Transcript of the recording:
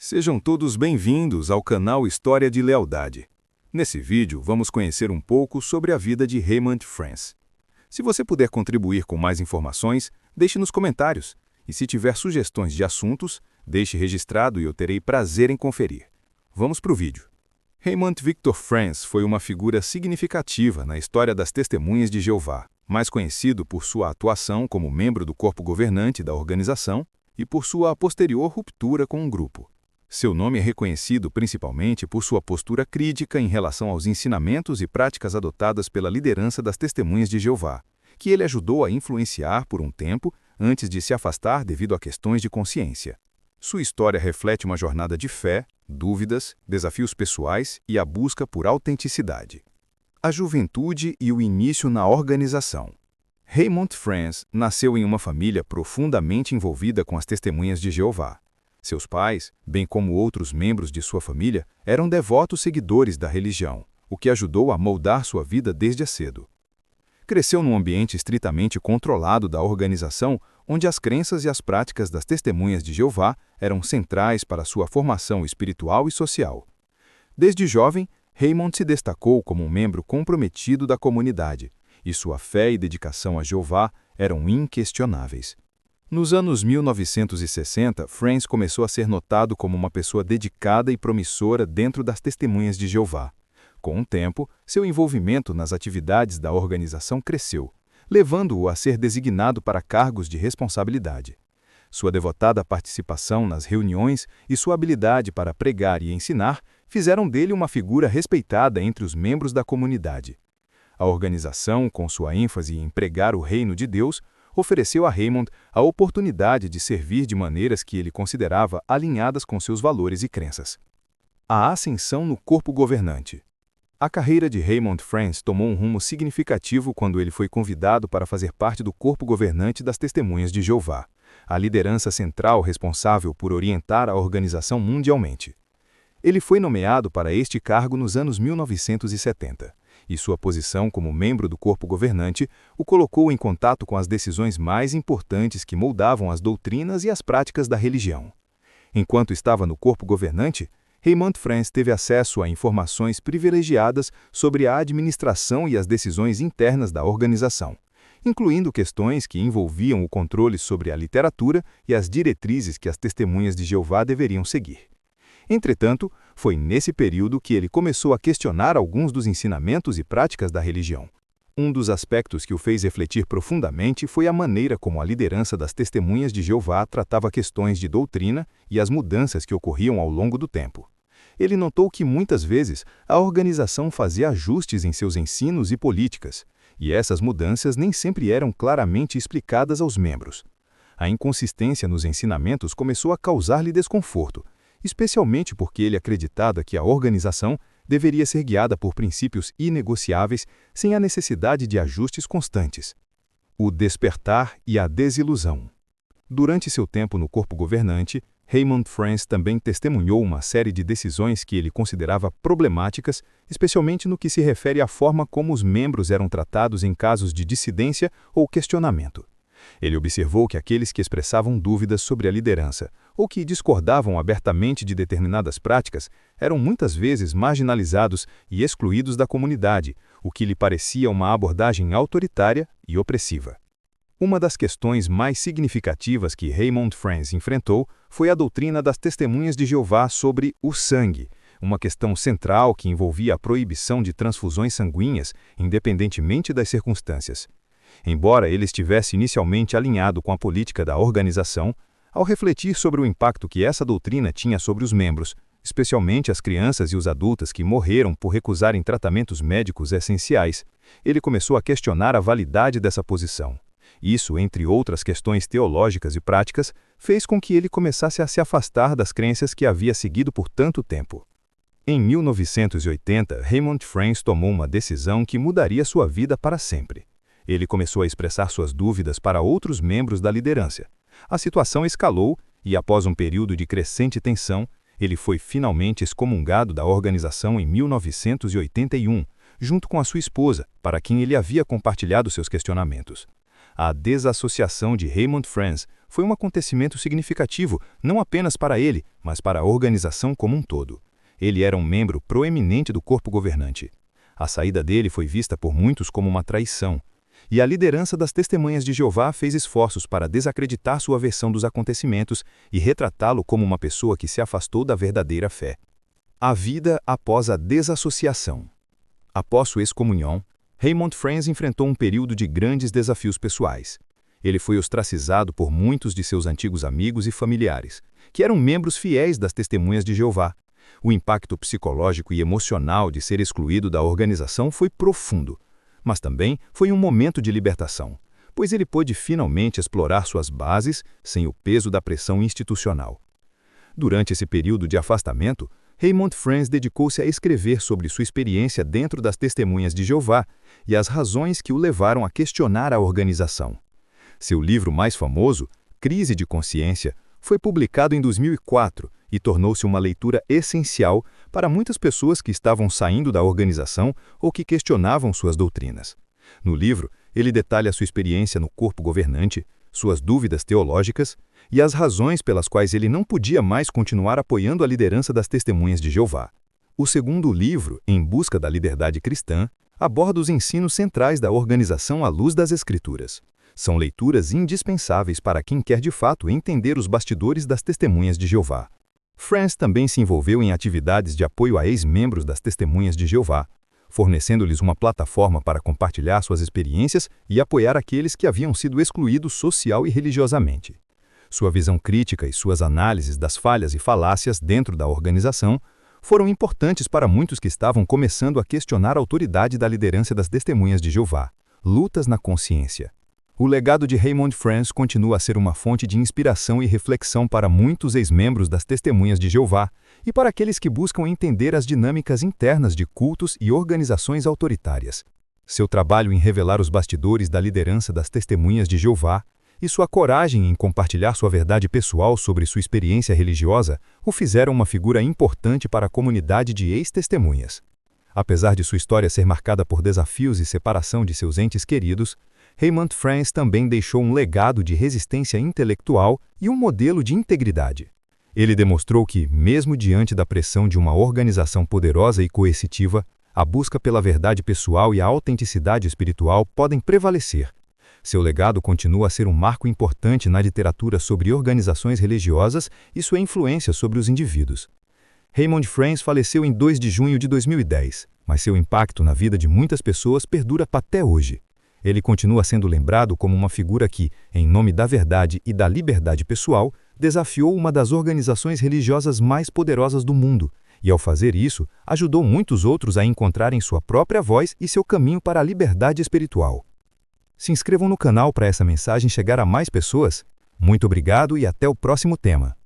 Sejam todos bem-vindos ao canal História de Lealdade. Nesse vídeo, vamos conhecer um pouco sobre a vida de Raymond France. Se você puder contribuir com mais informações, deixe nos comentários. E se tiver sugestões de assuntos, deixe registrado e eu terei prazer em conferir. Vamos para o vídeo. Raymond Victor France foi uma figura significativa na história das Testemunhas de Jeová, mais conhecido por sua atuação como membro do corpo governante da organização e por sua posterior ruptura com o grupo. Seu nome é reconhecido principalmente por sua postura crítica em relação aos ensinamentos e práticas adotadas pela liderança das Testemunhas de Jeová, que ele ajudou a influenciar por um tempo antes de se afastar devido a questões de consciência. Sua história reflete uma jornada de fé, dúvidas, desafios pessoais e a busca por autenticidade. A juventude e o início na organização. Raymond France nasceu em uma família profundamente envolvida com as Testemunhas de Jeová. Seus pais, bem como outros membros de sua família, eram devotos seguidores da religião, o que ajudou a moldar sua vida desde cedo. Cresceu num ambiente estritamente controlado da organização, onde as crenças e as práticas das Testemunhas de Jeová eram centrais para sua formação espiritual e social. Desde jovem, Raymond se destacou como um membro comprometido da comunidade, e sua fé e dedicação a Jeová eram inquestionáveis. Nos anos 1960, France começou a ser notado como uma pessoa dedicada e promissora dentro das Testemunhas de Jeová. Com o tempo, seu envolvimento nas atividades da organização cresceu, levando-o a ser designado para cargos de responsabilidade. Sua devotada participação nas reuniões e sua habilidade para pregar e ensinar fizeram dele uma figura respeitada entre os membros da comunidade. A organização, com sua ênfase em pregar o reino de Deus, ofereceu a Raymond a oportunidade de servir de maneiras que ele considerava alinhadas com seus valores e crenças. A ascensão no corpo governante. A carreira de Raymond France tomou um rumo significativo quando ele foi convidado para fazer parte do corpo governante das Testemunhas de Jeová, a liderança central responsável por orientar a organização mundialmente. Ele foi nomeado para este cargo nos anos 1970. E sua posição como membro do corpo governante o colocou em contato com as decisões mais importantes que moldavam as doutrinas e as práticas da religião. Enquanto estava no corpo governante, Raymond France teve acesso a informações privilegiadas sobre a administração e as decisões internas da organização, incluindo questões que envolviam o controle sobre a literatura e as diretrizes que as Testemunhas de Jeová deveriam seguir. Entretanto, foi nesse período que ele começou a questionar alguns dos ensinamentos e práticas da religião. Um dos aspectos que o fez refletir profundamente foi a maneira como a liderança das Testemunhas de Jeová tratava questões de doutrina e as mudanças que ocorriam ao longo do tempo. Ele notou que muitas vezes a organização fazia ajustes em seus ensinos e políticas, e essas mudanças nem sempre eram claramente explicadas aos membros. A inconsistência nos ensinamentos começou a causar-lhe desconforto, especialmente porque ele acreditava que a organização deveria ser guiada por princípios inegociáveis sem a necessidade de ajustes constantes. O despertar e a desilusão. Durante seu tempo no corpo governante, Raymond France também testemunhou uma série de decisões que ele considerava problemáticas, especialmente no que se refere à forma como os membros eram tratados em casos de dissidência ou questionamento. Ele observou que aqueles que expressavam dúvidas sobre a liderança ou que discordavam abertamente de determinadas práticas eram muitas vezes marginalizados e excluídos da comunidade, o que lhe parecia uma abordagem autoritária e opressiva. Uma das questões mais significativas que Raymond France enfrentou foi a doutrina das Testemunhas de Jeová sobre o sangue, uma questão central que envolvia a proibição de transfusões sanguíneas, independentemente das circunstâncias. Embora ele estivesse inicialmente alinhado com a política da organização, ao refletir sobre o impacto que essa doutrina tinha sobre os membros, especialmente as crianças e os adultos que morreram por recusarem tratamentos médicos essenciais, ele começou a questionar a validade dessa posição. Isso, entre outras questões teológicas e práticas, fez com que ele começasse a se afastar das crenças que havia seguido por tanto tempo. Em 1980, Raymond France tomou uma decisão que mudaria sua vida para sempre. Ele começou a expressar suas dúvidas para outros membros da liderança. A situação escalou e, após um período de crescente tensão, ele foi finalmente excomungado da organização em 1981, junto com a sua esposa, para quem ele havia compartilhado seus questionamentos. A desassociação de Raymond France foi um acontecimento significativo não apenas para ele, mas para a organização como um todo. Ele era um membro proeminente do corpo governante. A saída dele foi vista por muitos como uma traição, e a liderança das Testemunhas de Jeová fez esforços para desacreditar sua versão dos acontecimentos e retratá-lo como uma pessoa que se afastou da verdadeira fé. A vida após a desassociação. Após sua excomunhão, Raymond Friends enfrentou um período de grandes desafios pessoais. Ele foi ostracizado por muitos de seus antigos amigos e familiares, que eram membros fiéis das Testemunhas de Jeová. O impacto psicológico e emocional de ser excluído da organização foi profundo, mas também foi um momento de libertação, pois ele pôde finalmente explorar suas bases sem o peso da pressão institucional. Durante esse período de afastamento, Raymond Friends dedicou-se a escrever sobre sua experiência dentro das Testemunhas de Jeová e as razões que o levaram a questionar a organização. Seu livro mais famoso, Crise de Consciência, foi publicado em 2004 e tornou-se uma leitura essencial para muitas pessoas que estavam saindo da organização ou que questionavam suas doutrinas. No livro, ele detalha sua experiência no corpo governante, suas dúvidas teológicas e as razões pelas quais ele não podia mais continuar apoiando a liderança das Testemunhas de Jeová. O segundo livro, Em Busca da Liberdade Cristã, aborda os ensinos centrais da organização à luz das Escrituras. São leituras indispensáveis para quem quer de fato entender os bastidores das Testemunhas de Jeová. Friends também se envolveu em atividades de apoio a ex-membros das Testemunhas de Jeová, fornecendo-lhes uma plataforma para compartilhar suas experiências e apoiar aqueles que haviam sido excluídos social e religiosamente. Sua visão crítica e suas análises das falhas e falácias dentro da organização foram importantes para muitos que estavam começando a questionar a autoridade da liderança das Testemunhas de Jeová. Lutas na consciência. O legado de Raymond Friends continua a ser uma fonte de inspiração e reflexão para muitos ex-membros das Testemunhas de Jeová e para aqueles que buscam entender as dinâmicas internas de cultos e organizações autoritárias. Seu trabalho em revelar os bastidores da liderança das Testemunhas de Jeová e sua coragem em compartilhar sua verdade pessoal sobre sua experiência religiosa o fizeram uma figura importante para a comunidade de ex-testemunhas. Apesar de sua história ser marcada por desafios e separação de seus entes queridos, Raymond Friends também deixou um legado de resistência intelectual e um modelo de integridade. Ele demonstrou que, mesmo diante da pressão de uma organização poderosa e coercitiva, a busca pela verdade pessoal e a autenticidade espiritual podem prevalecer. Seu legado continua a ser um marco importante na literatura sobre organizações religiosas e sua influência sobre os indivíduos. Raymond Friends faleceu em 2 de junho de 2010, mas seu impacto na vida de muitas pessoas perdura até hoje. Ele continua sendo lembrado como uma figura que, em nome da verdade e da liberdade pessoal, desafiou uma das organizações religiosas mais poderosas do mundo, e ao fazer isso, ajudou muitos outros a encontrarem sua própria voz e seu caminho para a liberdade espiritual. Se inscrevam no canal para essa mensagem chegar a mais pessoas. Muito obrigado e até o próximo tema.